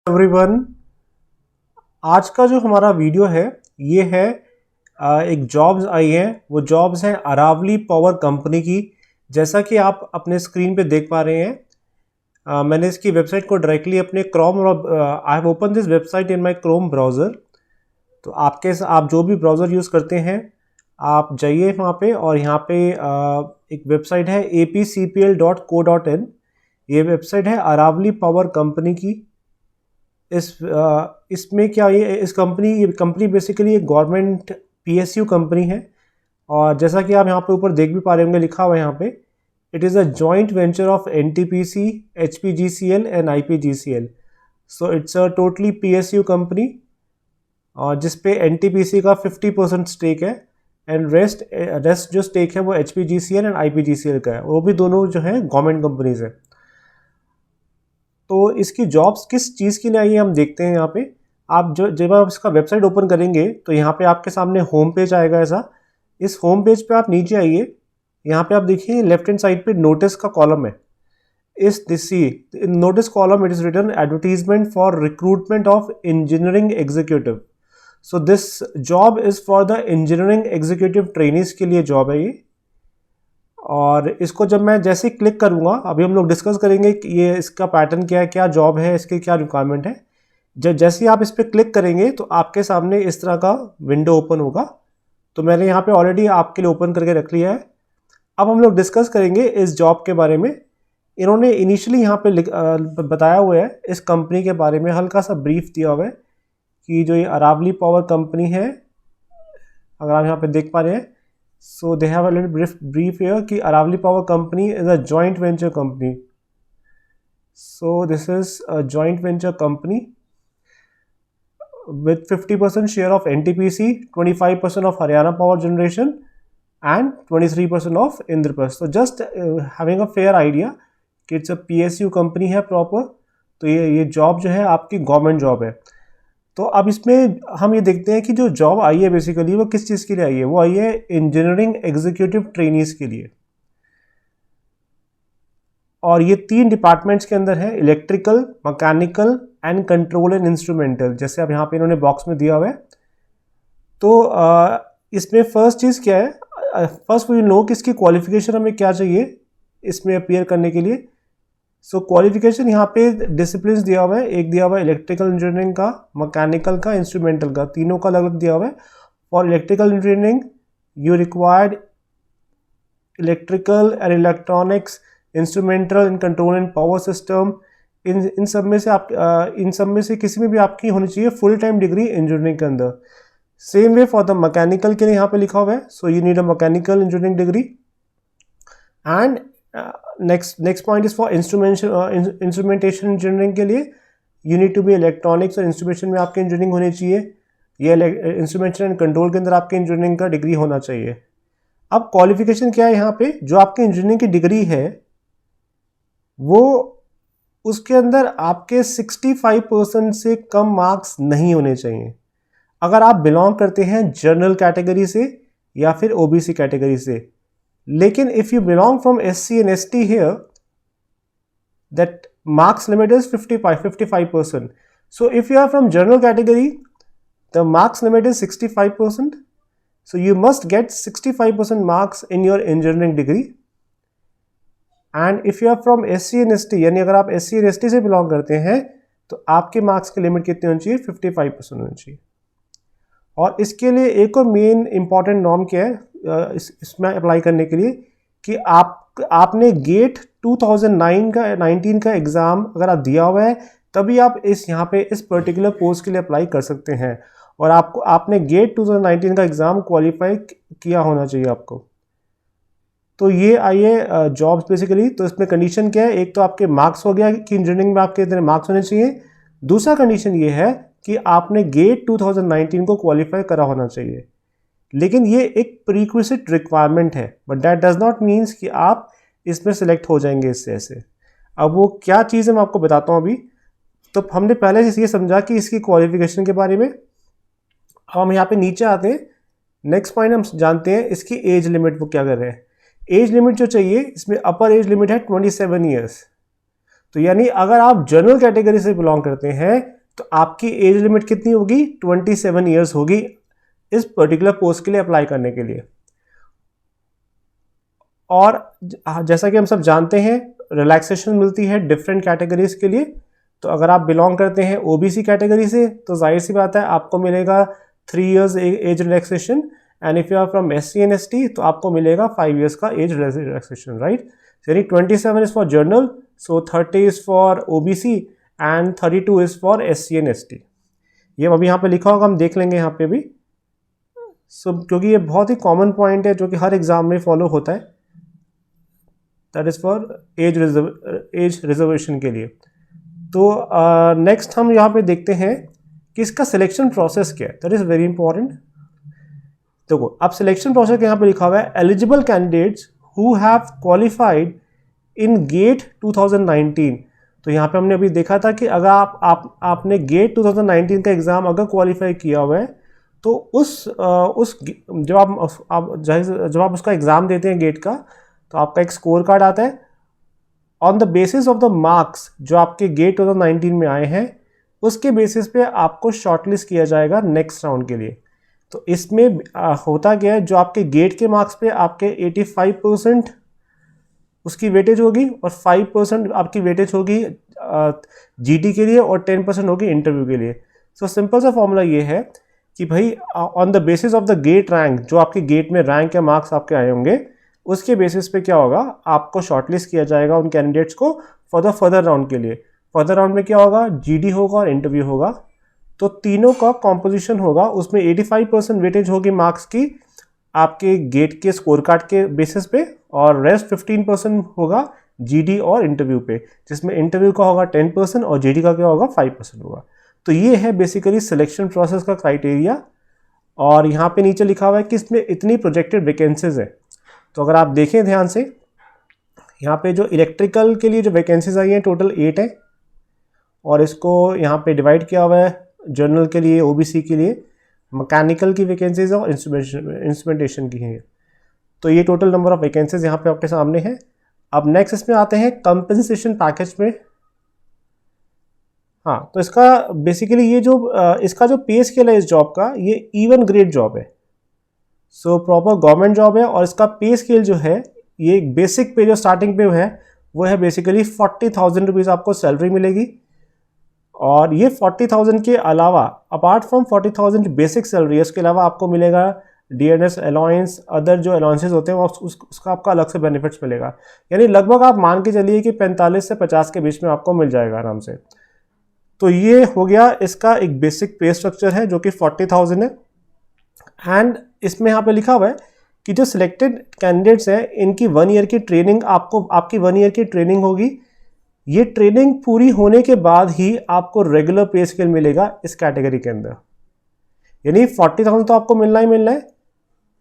Everyone, आज का जो हमारा वीडियो है ये है एक जॉब्स आई हैं। वो जॉब्स हैं अरावली पावर कंपनी की। जैसा कि आप अपने स्क्रीन पे देख पा रहे हैं, मैंने इसकी वेबसाइट को डायरेक्टली अपने Chrome I have open this website in my Chrome browser. तो आप जो भी ब्राउज़र यूज़ करते हैं आप जाइए वहाँ पे, और यहाँ पे एक वेबसाइट है apcpl.co.in। ये वेबसाइट है अरावली पावर कंपनी की। इसमें क्या, ये कंपनी बेसिकली एक गवर्नमेंट पीएसयू कंपनी है। और जैसा कि आप यहाँ पे ऊपर देख भी पा रहे होंगे, लिखा हुआ है यहाँ पे, it is a joint venture of NTPC, HPGCL and IPGCL. So it's a totally PSU company, और जिसपे एनटीपीसी का 50% स्टेक है, एंड रेस्ट जो स्टेक है वो एचपीजीसीएल एंड आईपीजीसीएल का है। वो भी दोनों जो है गवर्नमेंट कंपनीज है। तो इसकी जॉब्स किस चीज़ के लिए आई है हम देखते हैं। यहाँ पे जब आप इसका वेबसाइट ओपन करेंगे तो यहाँ पे आपके सामने होम पेज आएगा ऐसा। इस होम पेज पे आप नीचे आइए, यहाँ पे आप देखिए लेफ्ट हैंड साइड पे नोटिस का कॉलम है। Notice column it is written advertisement for recruitment of engineering executive. So this job is for the engineering executive trainees के लिए जॉब है ये। और इसको जब मैं जैसे क्लिक करूँगा, अभी हम लोग डिस्कस करेंगे कि ये इसका पैटर्न क्या है, क्या जॉब है, इसके क्या रिक्वायरमेंट है। जैसे ही आप इस पर क्लिक करेंगे तो आपके सामने इस तरह का विंडो ओपन होगा। तो मैंने यहाँ पे ऑलरेडी आपके लिए ओपन करके रख लिया है। अब हम लोग डिस्कस करेंगे इस जॉब के बारे में। इन्होंने इनिशियली यहाँ पे बताया हुआ है इस कंपनी के बारे में, हल्का सा ब्रीफ दिया हुआ है कि जो ये अरावली पावर कंपनी है, अगर आप यहाँ पे देख पा रहे हैं, so they have a little brief here कि Aravali Power Company is a joint venture company. So this is a joint venture company with 50% share of NTPC, 25% of Haryana Power Generation and 23% of Indraprasth. So just having a fair idea कि it's a PSU company है proper। तो ये job जो है आपकी government job है। तो अब इसमें हम ये देखते हैं कि जो जॉब आई है बेसिकली वो किस चीज़ के लिए आई है। वो आई है इंजीनियरिंग एग्जीक्यूटिव ट्रेनीज के लिए। और ये 3 डिपार्टमेंट्स के अंदर है, electrical, mechanical and control and instrumental, जैसे अब यहाँ पे इन्होंने बॉक्स में दिया हुआ है। तो इसमें फर्स्ट चीज़ क्या है, फर्स्ट वी नो कि इसकी क्वालिफिकेशन हमें क्या चाहिए इसमें अपियर करने के लिए। सो क्वालिफिकेशन यहाँ पे डिसिप्लिन दिया हुआ है, एक दिया हुआ है इलेक्ट्रिकल इंजीनियरिंग का, मैकेनिकल का, इंस्ट्रूमेंटल का, तीनों का अलग अलग दिया हुआ है। For electrical engineering you required electrical and electronics, instrumental and control and power system. इन सब में से किसी में भी आपकी होनी चाहिए फुल टाइम डिग्री इंजीनियरिंग के अंदर। Same way for the mechanical के लिए यहाँ पे लिखा हुआ है, so you need a mechanical engineering degree. And next point is for instrumentation engineering के लिए you need to be electronics और इंस्ट्रूमेंटेशन में आपकी इंजीनियरिंग होनी चाहिए। ये इंस्ट्रूमेंटेशन एंड कंट्रोल के अंदर आपके इंजीनियरिंग का डिग्री होना चाहिए। अब क्वालिफिकेशन क्या है यहाँ पे, जो आपकी इंजीनियरिंग की डिग्री है वो उसके अंदर आपके 65% से कम मार्क्स नहीं होने चाहिए। अगर आप बिलोंग करते हैं जनरल कैटेगरी से या फिर ओबीसी कैटेगरी से। लेकिन if you belong from SC and ST here, that marks limit is 55%. So if you are from general category, the marks limit is 65%. So you must get 65% marks in your engineering degree. And if you are from SC and ST, यानी अगर आप SC and ST से belong करते हैं तो आपके marks की limit कितनी होनी चाहिए, 55% होनी चाहिए। और इसके लिए एक और मेन इंपॉर्टेंट नॉर्म क्या है इसमें अप्लाई करने के लिए, कि आपने गेट 2019 का एग्ज़ाम अगर आप दिया हुआ है तभी आप यहाँ पे इस पर्टिकुलर पोस्ट के लिए अप्लाई कर सकते हैं। और आपने गेट 2019 का एग्ज़ाम क्वालिफाई किया होना चाहिए आपको। तो ये आई है जॉब्स बेसिकली। तो इसमें कंडीशन क्या है, एक तो आपके मार्क्स हो गया कि इंजीनियरिंग में आपके इतने मार्क्स होने चाहिए। दूसरा कंडीशन ये है कि आपने गेट 2019 को क्वालिफाई करा होना चाहिए। लेकिन ये एक प्रीक्विजिट रिक्वायरमेंट है, but that does not means कि आप इसमें सेलेक्ट हो जाएंगे इससे ऐसे। अब वो क्या चीज़ है मैं आपको बताता हूँ अभी। तो हमने पहले ये समझा कि इसकी क्वालिफिकेशन के बारे में। हम यहाँ पे नीचे आते हैं, नेक्स्ट पॉइंट हम जानते हैं इसकी एज लिमिट वो क्या कर रहे हैं। एज लिमिट जो चाहिए इसमें अपर एज लिमिट है 27 ईयर्स। तो यानी अगर आप जनरल कैटेगरी से बिलोंग करते हैं तो आपकी एज लिमिट कितनी होगी? 27 ईयर्स होगी इस पर्टिकुलर पोस्ट के लिए अप्लाई करने के लिए। और जैसा कि हम सब जानते हैं रिलैक्सेशन मिलती है डिफरेंट कैटेगरीज के लिए। तो अगर आप बिलोंग करते हैं ओबीसी कैटेगरी से तो जाहिर सी बात है आपको मिलेगा 3 years as relaxation, and if you are from SC and ST तो आपको मिलेगा 5 इयर्स का एज रिलैक्सेशन, राइट। यानी 27 is for general, so 30 is for OBC and 32 is for SC and ST। ये अभी यहाँ पे लिखा होगा, हम देख लेंगे यहाँ पे भी। क्योंकि ये बहुत ही कॉमन पॉइंट है जो कि हर एग्जाम में फॉलो होता है, that is for age reservation के लिए। तो नेक्स्ट हम यहाँ पे देखते हैं कि इसका सिलेक्शन प्रोसेस क्या है, दैट इज वेरी इंपॉर्टेंट। देखो अब सिलेक्शन प्रोसेस यहाँ पे लिखा हुआ है eligible candidates who have qualified in GATE 2019। तो यहाँ पे हमने अभी देखा था कि अगर आपने गेट 2019 का एग्जाम अगर क्वालिफाई किया हुआ है तो जब आप उसका एग्जाम देते हैं गेट का, तो आपका एक स्कोर कार्ड आता है। On the basis of the marks जो आपके गेट 2019 में आए हैं उसके बेसिस पे आपको शॉर्टलिस्ट किया जाएगा नेक्स्ट राउंड के लिए। तो इसमें होता क्या है, जो आपके गेट के मार्क्स पे आपके 85% उसकी वेटेज होगी और 5% आपकी वेटेज होगी GT के लिए और 10% होगी इंटरव्यू के लिए। सो सिंपल सा फॉर्मूला ये है कि भाई on the basis of the GATE rank, जो आपके गेट में रैंक या मार्क्स आपके आए होंगे उसके बेसिस पे क्या होगा, आपको शॉर्टलिस्ट किया जाएगा उन कैंडिडेट्स को फॉर द फर्दर राउंड के लिए। फर्दर राउंड में क्या होगा, GD होगा और इंटरव्यू होगा। तो तीनों का कॉम्पोजिशन होगा, उसमें 85% वेटेज होगी मार्क्स की आपके गेट के स्कोर कार्ड के बेसिस पे, और रेस्ट 15% होगा GD और इंटरव्यू पे, जिसमें इंटरव्यू का होगा 10% और GD का क्या होगा 5% होगा। तो ये है बेसिकली सिलेक्शन प्रोसेस का क्राइटेरिया। और यहाँ पे नीचे लिखा हुआ है कि इसमें इतनी प्रोजेक्टेड वैकेंसीज है। तो अगर आप देखें ध्यान से, यहाँ पे जो इलेक्ट्रिकल के लिए जो वैकेंसीज आई हैं टोटल 8 है, और इसको यहाँ पे डिवाइड किया हुआ है जनरल के लिए, OBC के लिए, मैकेनिकल की वैकेंसीज और इंस्ट्रूमेंटेशन की हैं। तो ये टोटल नंबर ऑफ वैकेंसीज यहाँ पे आपके सामने है। अब नेक्स्ट इसमें आते हैं कंपनसेशन पैकेज में। हाँ, तो इसका बेसिकली ये जो इसका जो पे स्केल है इस जॉब का, ये इवन ग्रेड जॉब है। सो प्रॉपर गवर्नमेंट जॉब है, और इसका पे स्केल जो है, ये बेसिक पे जो स्टार्टिंग पे है वो है बेसिकली 40,000 रुपीज़ आपको सैलरी मिलेगी। और ये 40,000 के अलावा, अपार्ट फ्रॉम 40,000 बेसिक सैलरी है, उसके अलावा आपको मिलेगा DNS अलाउंस, अदर जो अलाउंसेस होते हैं उसका आपका अलग से बेनिफिट्स मिलेगा। यानी लगभग आप मान के चलिए कि 45 से 50 के बीच में आपको मिल जाएगा आराम से। तो ये हो गया इसका एक बेसिक पे स्ट्रक्चर है जो कि 40,000 है। एंड इसमें यहाँ पे लिखा हुआ है कि जो सिलेक्टेड कैंडिडेट्स हैं इनकी 1 ईयर की ट्रेनिंग, आपकी 1 ईयर की ट्रेनिंग होगी। ये ट्रेनिंग पूरी होने के बाद ही आपको रेगुलर पे स्केल मिलेगा इस कैटेगरी के अंदर। यानी 40,000 तो आपको मिलना ही मिलना है,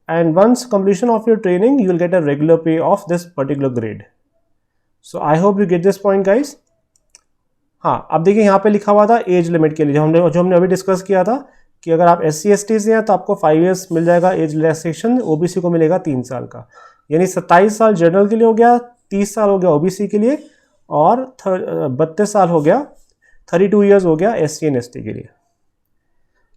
and once completion of your training you will get a regular pay of this particular grade. So I hope you get this point guys. हाँ, अब देखिए यहाँ पे लिखा हुआ था एज लिमिट के लिए, जो हमने अभी डिस्कस किया था कि अगर आप SC ST से हैं तो आपको 5 इयर्स मिल जाएगा एज रिलैक्सेशन, OBC को मिलेगा 3 साल का। यानी 27 साल जनरल के लिए हो गया, 30 साल हो गया OBC के लिए, और 32 साल हो गया, 32 इयर्स हो गया SC and ST के लिए।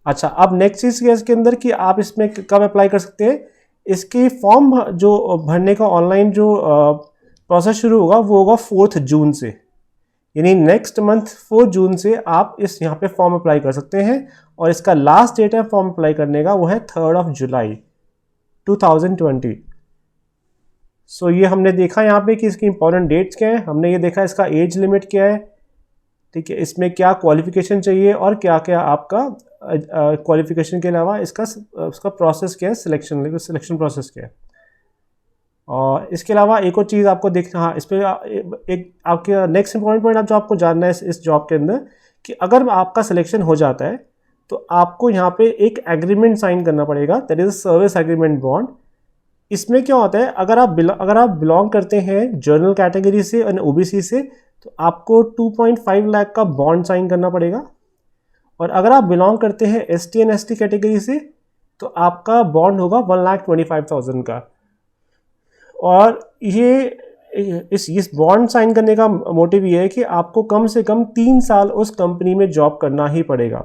अच्छा, अब नेक्स्ट चीज़ क्या है इसके अंदर कि आप इसमें कब अप्लाई कर सकते हैं। इसकी फॉर्म जो भरने का ऑनलाइन जो प्रोसेस शुरू होगा वो होगा 4 जून से, यानी नेक्स्ट मंथ 4 जून से आप यहाँ पे फॉर्म अप्लाई कर सकते हैं। और इसका लास्ट डेट है फॉर्म अप्लाई करने का, वो है 3 जुलाई 2020। सो ये हमने देखा यहाँ पे कि इसकी इंपॉर्टेंट डेट्स क्या है, हमने ये देखा इसका एज लिमिट क्या है, ठीक है, इसमें क्या क्वालिफिकेशन चाहिए और क्या क्या आपका क्वालिफिकेशन के अलावा इसका प्रोसेस क्या है, सिलेक्शन प्रोसेस क्या है। और इसके अलावा एक और चीज़ आपको देखना, हाँ, इस पर एक आपके नेक्स्ट इंपॉर्टेंट पॉइंट जो आपको जानना है इस जॉब के अंदर कि अगर आपका सिलेक्शन हो जाता है तो आपको यहाँ पे एक एग्रीमेंट साइन करना पड़ेगा, that is a service agreement bond. इसमें क्या होता है, अगर आप बिलोंग करते हैं जर्नल कैटेगरी से और OBC से तो आपको 2.5 लाख का बॉन्ड साइन करना पड़ेगा। और अगर आप बिलोंग करते हैं ST and ST कैटेगरी से तो आपका बॉन्ड होगा 1,25,000 का। और ये इस बॉन्ड साइन करने का मोटिव ये है कि आपको कम से कम 3 साल उस कंपनी में जॉब करना ही पड़ेगा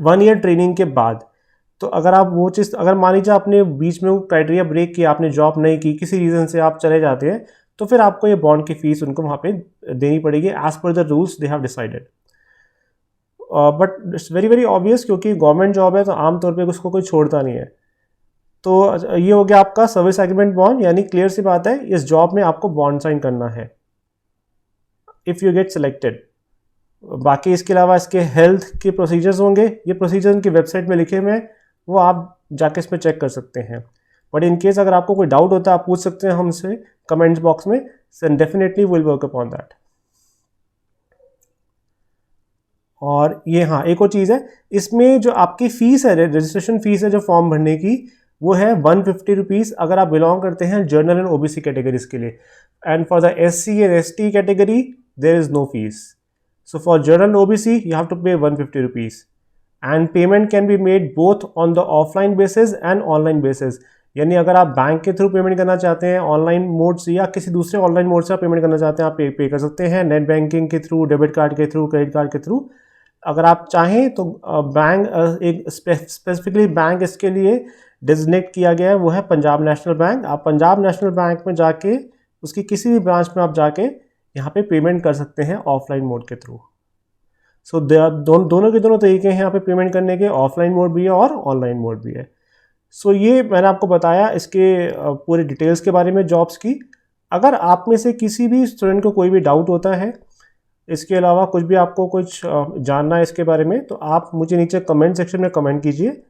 1 ईयर ट्रेनिंग के बाद। तो अगर आप वो चीज़, अगर मान लीजिए आपने बीच में वो क्राइटेरिया ब्रेक किया, आपने जॉब नहीं की, किसी रीज़न से आप चले जाते हैं, तो फिर आपको ये बॉन्ड की फ़ीस उनको वहाँ पे देनी पड़ेगी as per the rules they have decided. But it's very very obvious, क्योंकि गवर्नमेंट जॉब है तो आमतौर पे उसको कोई छोड़ता नहीं है। तो ये हो गया आपका सर्विस एग्रीमेंट बॉन्ड, यानी क्लियर सी बात है इस जॉब में आपको बॉन्ड साइन करना है इफ़ यू गेट सिलेक्टेड। बाकी इसके अलावा इसके हेल्थ के प्रोसीजर्स होंगे, ये प्रोसीजर उनकी वेबसाइट में लिखे हुए हैं, वो आप जाके इसमें चेक कर सकते हैं। बट इन केस अगर आपको कोई डाउट होता है आप पूछ सकते हैं हमसे कमेंट्स बॉक्स में, so definitely will work upon that. और ये हाँ एक और चीज़ है, इसमें जो आपकी फ़ीस है, रजिस्ट्रेशन फ़ीस है जो फॉर्म भरने की, वो है 150 रुपीज़ अगर आप बिलोंग करते हैं जनरल एंड ओबीसी कैटेगरीज के लिए। And for the SC and ST category there is no fee. So for general OBC, you have to pay 150 rupees, and payment can be made both on the offline basis and online basis. यानी अगर आप bank के through payment करना चाहते हैं online mode से, या किसी दूसरे ऑनलाइन मोड से आप पेमेंट करना चाहते हैं, आप पे कर सकते हैं नेट बैंकिंग के थ्रू, डेबिट कार्ड के थ्रू, क्रेडिट कार्ड के थ्रू। अगर आप चाहें तो बैंक एक स्पेसिफिकली बैंक इसके लिए डिजिग्नेट किया गया है, वो है पंजाब नेशनल बैंक। आप पंजाब नेशनल बैंक में जाके उसकी किसी भी ब्रांच में आप जाके यहाँ पे पेमेंट कर सकते हैं ऑफलाइन मोड के थ्रू। सो दोनों के दोनों तरीके हैं यहाँ पे पेमेंट करने के, ऑफलाइन मोड भी है और ऑनलाइन मोड भी है। सो ये मैंने आपको बताया इसके पूरे डिटेल्स के बारे में जॉब्स की। अगर आप में से किसी भी स्टूडेंट को कोई भी डाउट होता है, इसके अलावा कुछ भी आपको कुछ जानना है इसके बारे में, तो आप मुझे नीचे कमेंट सेक्शन में कमेंट कीजिए।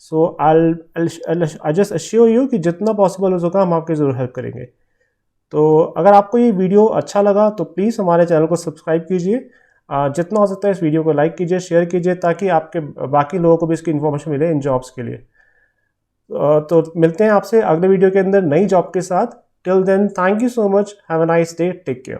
सो आई जस्ट अश्योर यू कि जितना पॉसिबल हो सका हम आपकी ज़रूर हेल्प करेंगे। तो अगर आपको ये वीडियो अच्छा लगा तो प्लीज़ हमारे चैनल को सब्सक्राइब कीजिए, जितना हो सकता है इस वीडियो को लाइक कीजिए, शेयर कीजिए, ताकि आपके बाकी लोगों को भी इसकी इन्फॉर्मेशन मिले इन जॉब्स के लिए। तो मिलते हैं आपसे अगले वीडियो के अंदर नई जॉब के साथ। Till then, thank you so much, have a nice day, take care.